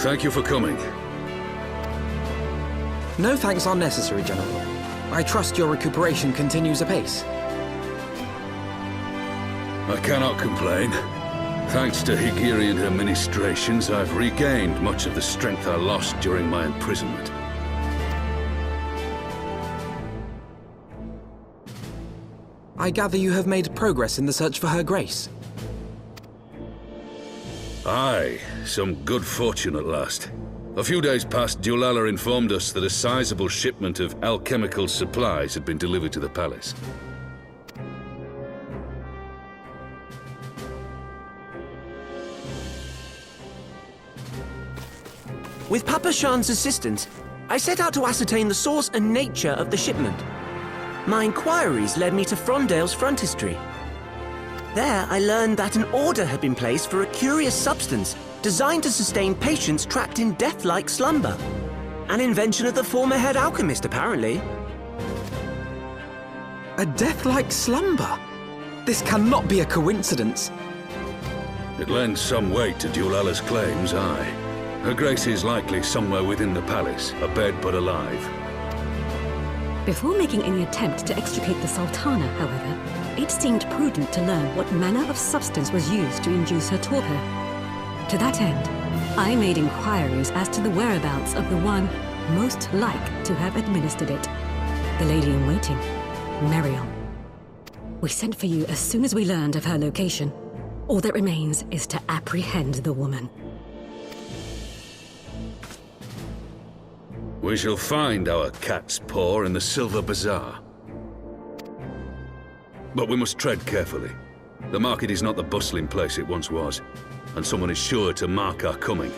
Thank you for coming. No thanks are necessary, General. I trust your recuperation continues apace. I cannot complain. Thanks to Higiri and her ministrations, I've regained much of the strength I lost during my imprisonment. I gather you have made progress in the search for Her Grace. Aye, some good fortune at last. A few days past, Dulala informed us that a sizable shipment of alchemical supplies had been delivered to the palace. With Papa Shan's assistance, I set out to ascertain the source and nature of the shipment. My inquiries led me to Frondale's frontistery. There, I learned that an order had been placed for a curious substance designed to sustain patients trapped in death-like slumber. An invention of the former head alchemist, apparently. A death-like slumber? This cannot be a coincidence. It lends some weight to Dulala's claims, aye. Her Grace is likely somewhere within the palace, abed but alive. Before making any attempt to extricate the Sultana, however, it seemed prudent to learn what manner of substance was used to induce her torpor. To that end, I made inquiries as to the whereabouts of the one most like to have administered it. The lady-in-waiting, Miriam. We sent for you as soon as we learned of her location. All that remains is to apprehend the woman. We shall find our cat's paw in the Silver Bazaar. But we must tread carefully. The market is not the bustling place it once was, and someone is sure to mark our coming.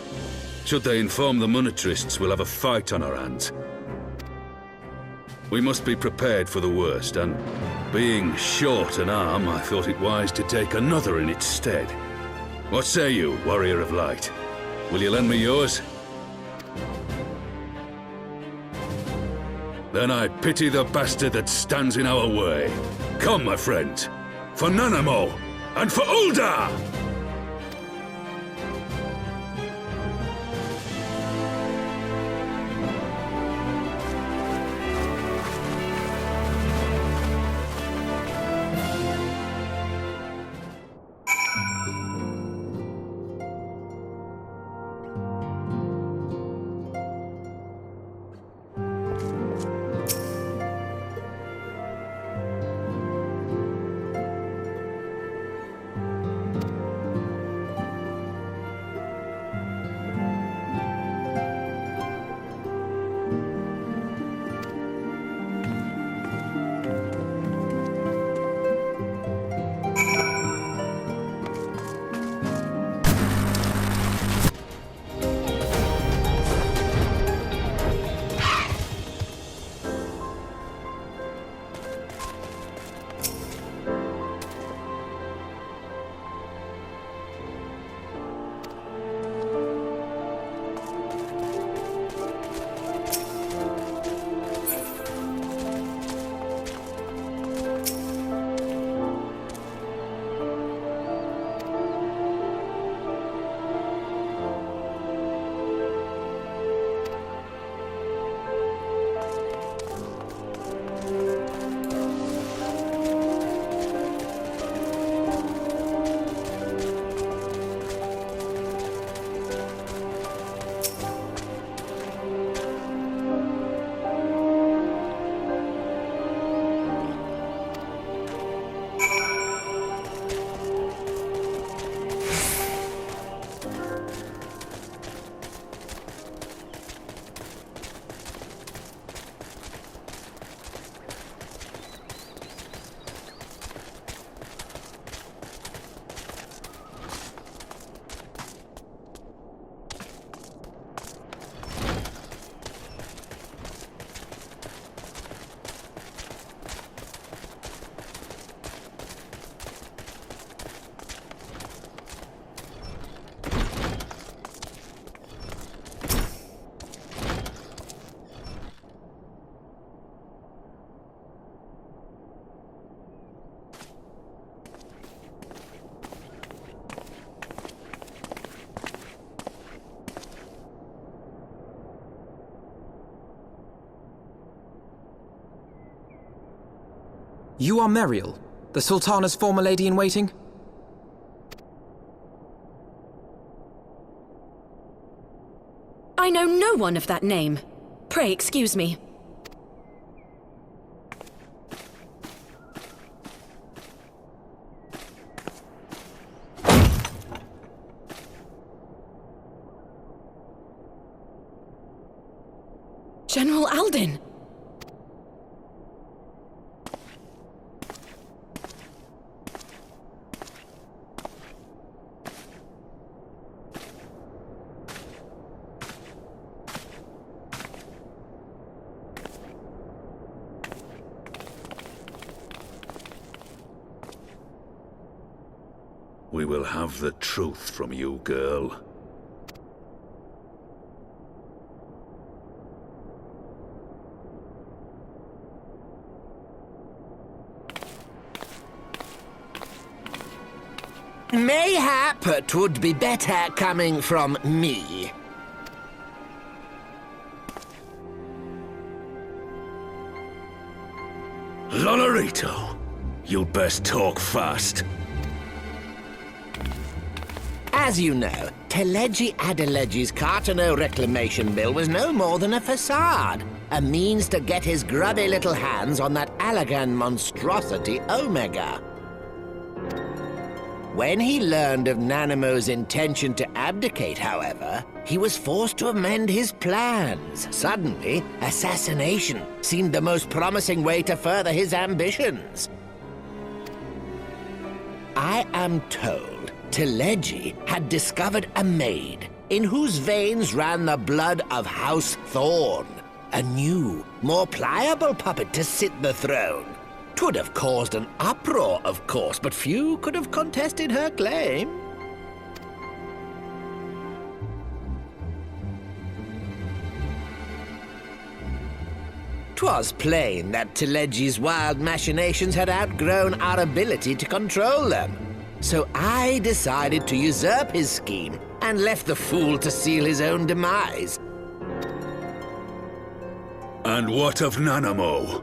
Should they inform the monetarists, we'll have a fight on our hands. We must be prepared for the worst, and being short an arm, I thought it wise to take another in its stead. What say you, Warrior of Light? Will you lend me yours? Then I pity the bastard that stands in our way. Come, my friends, for Nanamo and for Ulda! You are Meriel, the Sultana's former lady-in-waiting? I know no one of that name. Pray excuse me. General Alden! We will have the truth from you, girl. Mayhap 'twould be better coming from me. Lonorito, you'd best talk fast. As you know, Teleji Adeleji's Cartono reclamation bill was no more than a facade, a means to get his grubby little hands on that Allagan monstrosity Omega. When he learned of Nanamo's intention to abdicate, however, he was forced to amend his plans. Suddenly, assassination seemed the most promising way to further his ambitions. I am told Teleji had discovered a maid in whose veins ran the blood of House Thorn, a new, more pliable puppet to sit the throne. 'Twould have caused an uproar, of course, but few could have contested her claim. 'Twas plain that Teleji's wild machinations had outgrown our ability to control them. So I decided to usurp his scheme and left the fool to seal his own demise. And what of Nanamo?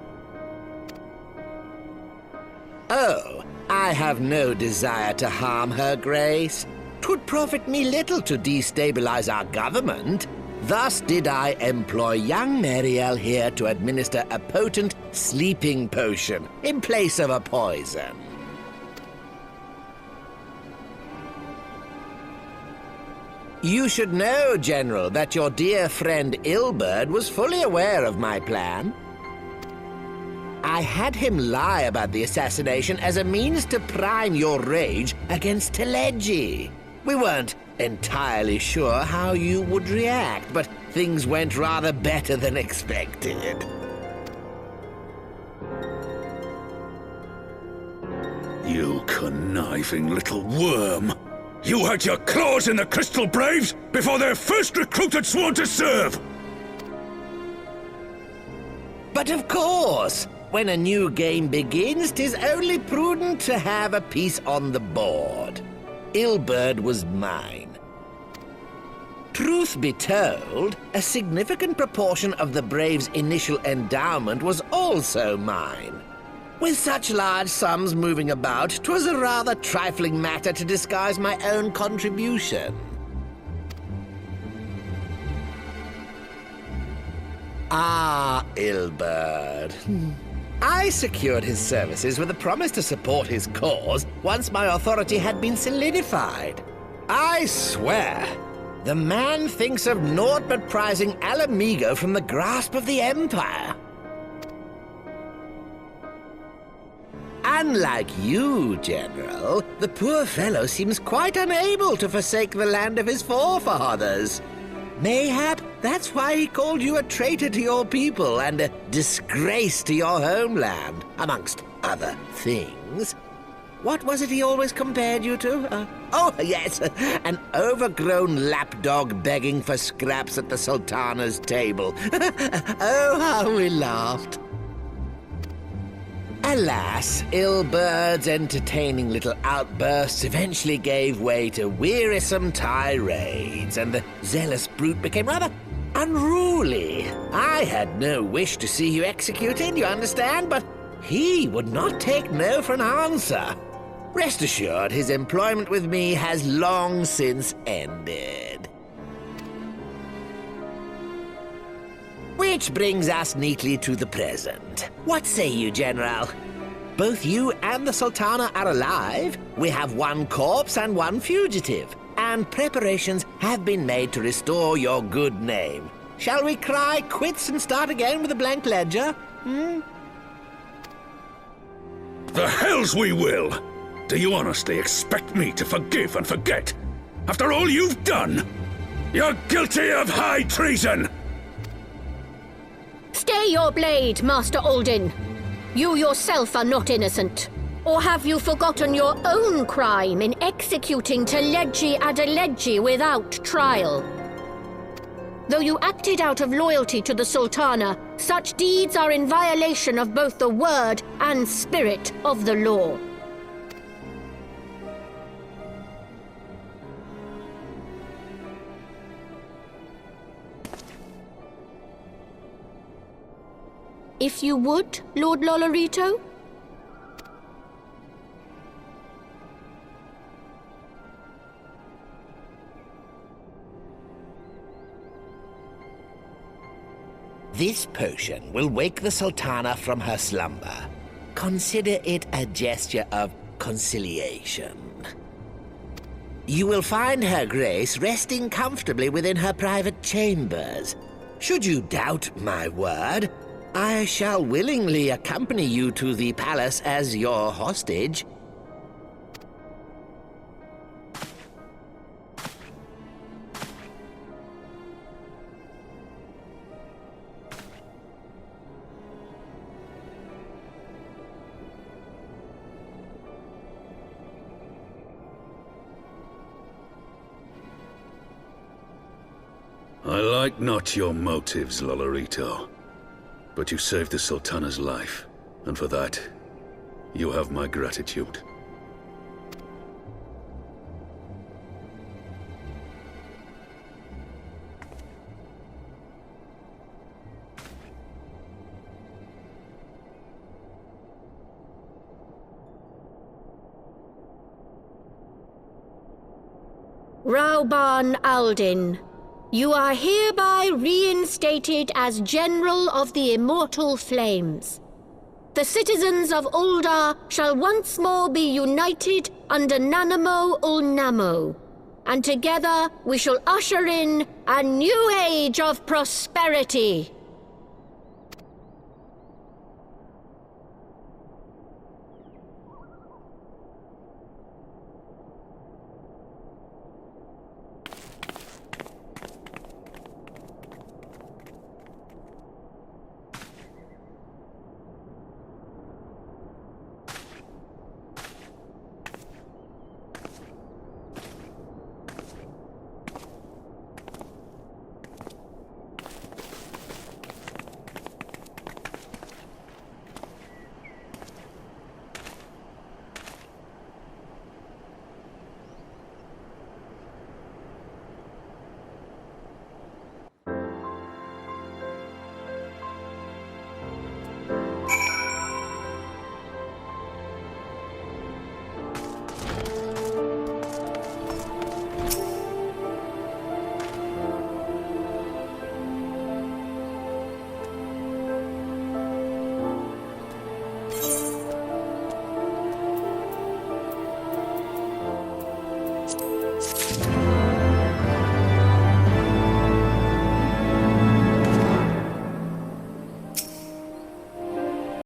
Oh, I have no desire to harm her grace. 'Twould profit me little to destabilize our government. Thus did I employ young Meriel here to administer a potent sleeping potion in place of a poison. You should know, General, that your dear friend Ilberd was fully aware of my plan. I had him lie about the assassination as a means to prime your rage against Teleji. We weren't entirely sure how you would react, but things went rather better than expected. You conniving little worm! You had your claws in the Crystal Braves before their first recruit had sworn to serve! But of course, when a new game begins, 'tis only prudent to have a piece on the board. Ilberd was mine. Truth be told, a significant proportion of the Braves' initial endowment was also mine. With such large sums moving about, 'twas a rather trifling matter to disguise my own contribution. Ah, Ilberd. I secured his services with a promise to support his cause once my authority had been solidified. I swear, the man thinks of naught but prizing Alamigo from the grasp of the Empire. Unlike you, General, the poor fellow seems quite unable to forsake the land of his forefathers. Mayhap that's why he called you a traitor to your people and a disgrace to your homeland, amongst other things. What was it he always compared you to? Oh, yes, an overgrown lapdog begging for scraps at the Sultana's table. Oh, how we laughed. Alas, Ilberd's entertaining little outbursts eventually gave way to wearisome tirades, and the zealous brute became rather unruly. I had no wish to see you executed, you understand, but He would not take no for an answer. Rest assured, his employment with me has long since ended. Which brings us neatly to the present. What say you, General? Both you and the Sultana are alive. We have one corpse and one fugitive. And preparations have been made to restore your good name. Shall we cry quits and start again with a blank ledger? The hells we will! Do you honestly expect me to forgive and forget? After all you've done? You're guilty of high treason! Stay your blade, Master Alden. You yourself are not innocent. Or have you forgotten your own crime in executing Teledji Adeledji without trial? Though you acted out of loyalty to the Sultana, such deeds are in violation of both the word and spirit of the law. If you would, Lord Lolorito? This potion will wake the Sultana from her slumber. Consider it a gesture of conciliation. You will find her grace resting comfortably within her private chambers. Should you doubt my word, I shall willingly accompany you to the palace as your hostage. I like not your motives, Lolorito. But you saved the Sultana's life, and for that, you have my gratitude. Rauban Aldin, you are hereby reinstated as General of the Immortal Flames. The citizens of Ul'dah shall once more be united under Nanamo Ul'Namo, and together we shall usher in a new age of prosperity.